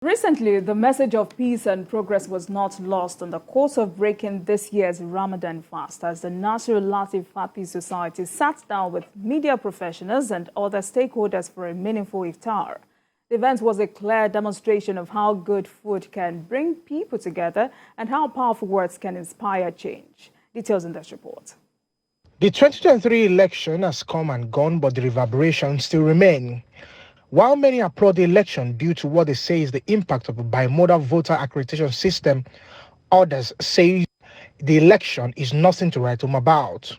Recently, the message of peace and progress was not lost in the course of breaking this year's Ramadan fast as the NASFAT Peace Society sat down with media professionals and other stakeholders for a meaningful iftar. The event was a clear demonstration of how good food can bring people together and how powerful words can inspire change. Details in this report. The 2023 election has come and gone, but the reverberations still remain. While many applaud the election due to what they say is the impact of a bimodal voter accreditation system, others say the election is nothing to write home about.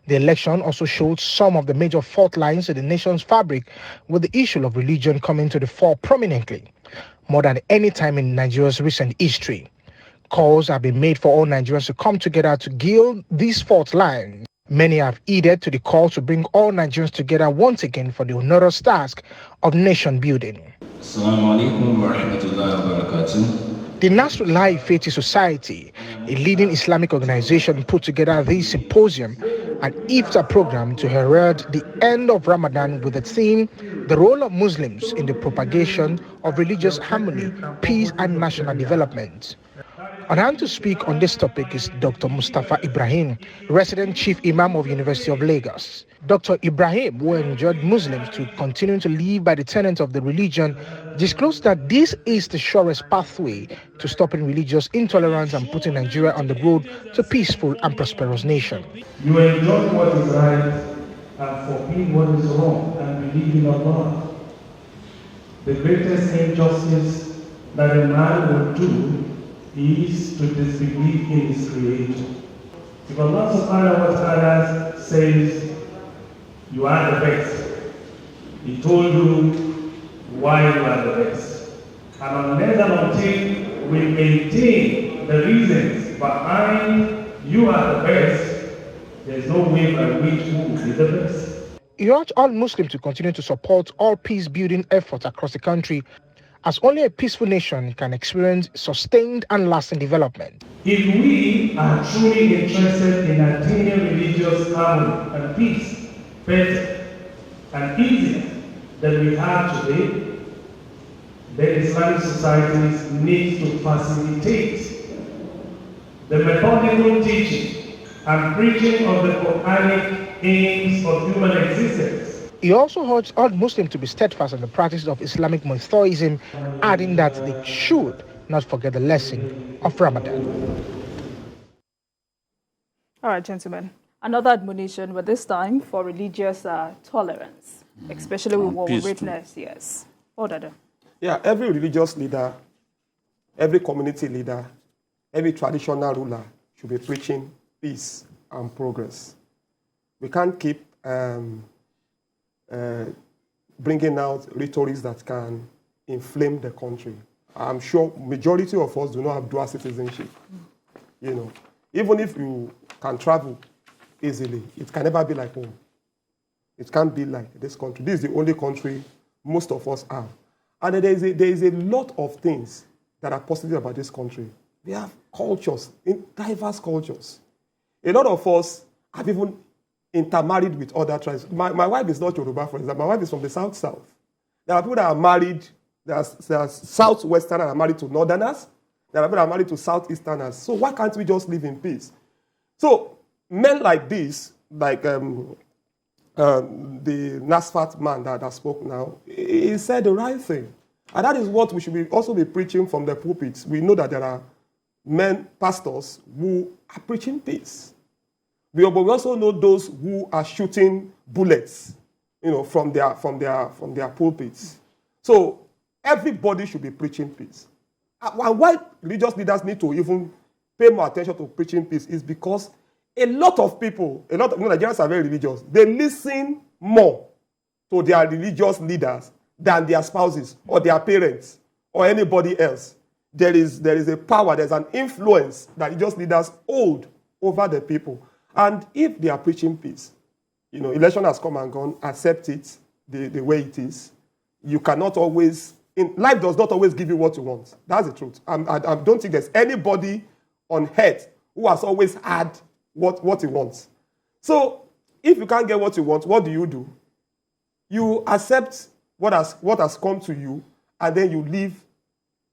The election also showed some of the major fault lines in the nation's fabric, with the issue of religion coming to the fore prominently, more than any time in Nigeria's recent history. Calls have been made for all Nigerians to come together to gild these fault lines. Many have heeded to the call to bring all Nigerians together once again for the onerous task of nation building. The NASFAT Society, a leading Islamic organization, put together this symposium and iftar program to herald the end of Ramadan with the theme, The Role of Muslims in the Propagation of Religious Harmony, Peace and National Development. On hand to speak on this topic is Dr. Mustafa Ibrahim, resident chief imam of University of Lagos. Dr. Ibrahim, who enjoined Muslims to continue to live by the tenets of the religion, disclosed that this is the surest pathway to stopping religious intolerance and putting Nigeria on the road to peaceful and prosperous nation. You enjoy what is right and forbid what is wrong and believe in Allah. The greatest injustice that a man will do is to disbelieve in his creator. If Allah subhanahu wa ta'ala says you are the best, He told you why you are the best. And unless and until we maintain the reasons behind you are the best, there's no way by which we will be the best. He urged all Muslims to continue to support all peace-building efforts across the country, as only a peaceful nation can experience sustained and lasting development. If we are truly interested in attaining religious harmony and peace better and easier than we have today, then Islamic societies need to facilitate the methodical teaching and preaching of the Quranic aims of human existence. He also urged all Muslims to be steadfast in the practice of Islamic monotheism, adding that they should not forget the lesson of Ramadan. All right, gentlemen. Another admonition, but this time for religious tolerance, especially with what we witness. Yes. Order. Yeah, every religious leader, every community leader, every traditional ruler should be preaching peace and progress. We can't keep bringing out rhetorics that can inflame the country. I'm sure majority of us do not have dual citizenship. You know, even if you can travel easily, it can never be like home. It can't be like this country. This is the only country most of us have. And there is a lot of things that are positive about this country. We have cultures, diverse cultures. A lot of us have even intermarried with other tribes. My wife is not Yoruba, for example. My wife is from the South. There are people that are married, there are Southwesterners that are married to Northerners. There are people that are married to Southeasterners. So why can't we just live in peace? So men like this, like the NASFAT man that spoke now, he said the right thing. And that is what we should also be preaching from the pulpits. We know that there are men, pastors, who are preaching peace. But we also know those who are shooting bullets, you know, from their pulpits. So everybody should be preaching peace. And why religious leaders need to even pay more attention to preaching peace is because a lot of Nigerians are very religious. They listen more to their religious leaders than their spouses or their parents or anybody else. There is a power, there's an influence that religious leaders hold over the people. And if they are preaching peace, you know, election has come and gone, accept it the way it is. You cannot always, life does not always give you what you want. That's the truth. I don't think there's anybody on earth who has always had what he wants. So if you can't get what you want, what do? You accept what has come to you, and then you live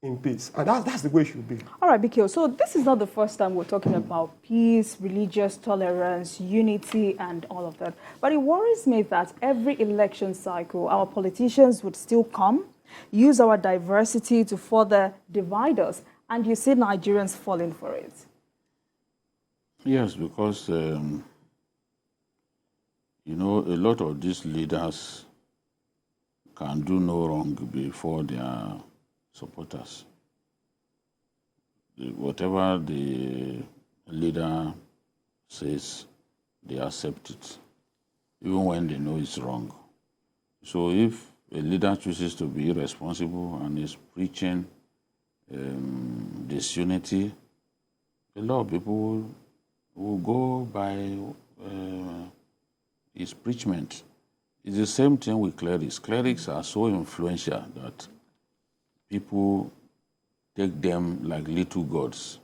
in peace. And that's the way it should be. All right, Bikio, so this is not the first time we're talking about peace, religious tolerance, unity, and all of that. But it worries me that every election cycle, our politicians would still come, use our diversity to further divide us, and you see Nigerians falling for it. Yes, because, you know, a lot of these leaders can do no wrong before their supporters. Whatever the leader says, they accept it, even when they know it's wrong. So if a leader chooses to be irresponsible and is preaching disunity, a lot of people will go by his preachment. It's the same thing with clerics. Clerics are so influential that people take them like little gods,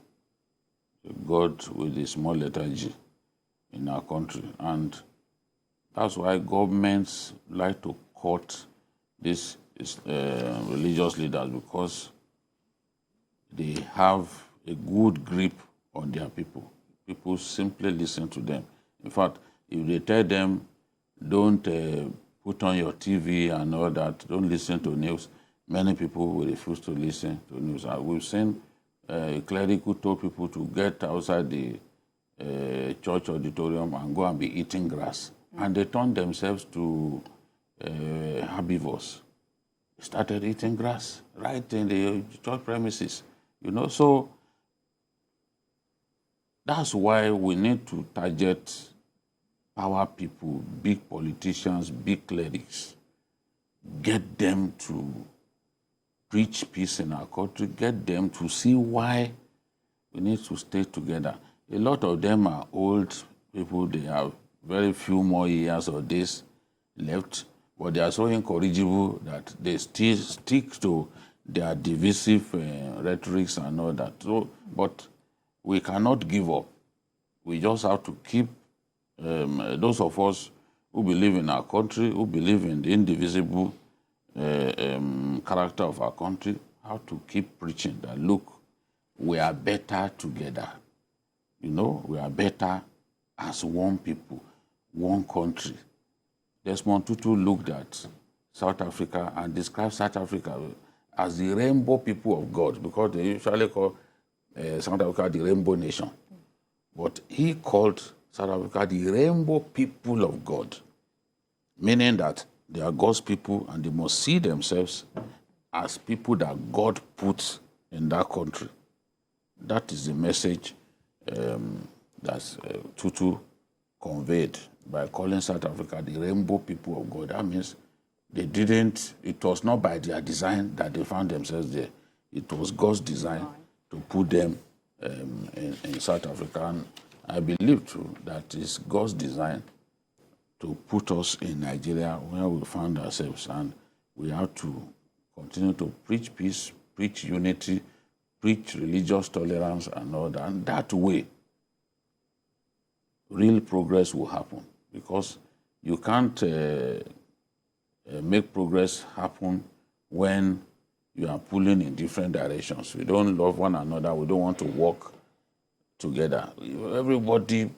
a god with a small letter G in our country. And that's why governments like to court these religious leaders, because they have a good grip on their people. People simply listen to them. In fact, if they tell them, don't put on your TV and all that, don't listen to news, many people will refuse to listen to news. We've seen a cleric who told people to get outside the church auditorium and go and be eating grass. And they turned themselves to herbivores. They started eating grass right in the church premises. You know, so that's why we need to target power people, big politicians, big clerics, get them to preach peace in our country, get them to see why we need to stay together. A lot of them are old people, they have very few more years of days left, but they are so incorrigible that they still stick to their divisive rhetorics and all that. So, but we cannot give up. We just have to keep, those of us who believe in our country, who believe in the indivisible character of our country, have to keep preaching that, look, we are better together. You know, we are better as one people, one country. Desmond Tutu looked at South Africa and described South Africa as the rainbow people of God, because they usually call South Africa the rainbow nation. But he called South Africa the rainbow people of God, meaning that they are God's people and they must see themselves as people that God put in that country. That is the message that Tutu conveyed by calling South Africa the rainbow people of God. That means they didn't, it was not by their design that they found themselves there. It was God's design to put them in South Africa. And I believe too that it's God's design to put us in Nigeria where we found ourselves. And we have to continue to preach peace, preach unity, preach religious tolerance and all that. And that way, real progress will happen, because you can't make progress happen when you are pulling in different directions. We don't love one another. We don't want to work together. Everybody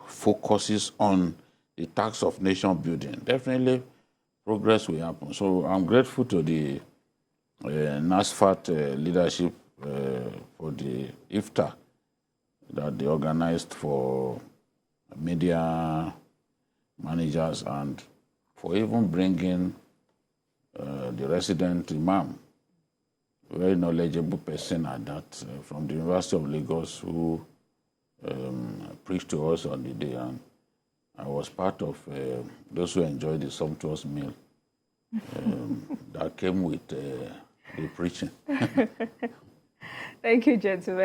focuses on the task of nation building. Definitely, progress will happen. So I'm grateful to the NASFAT leadership for the IFTA that they organized for media managers, and for even bringing the resident imam, a very knowledgeable person at that, from the University of Lagos, who preached to us on the day. And I was part of those who enjoyed the sumptuous meal that came with the preaching. Thank you, gentlemen.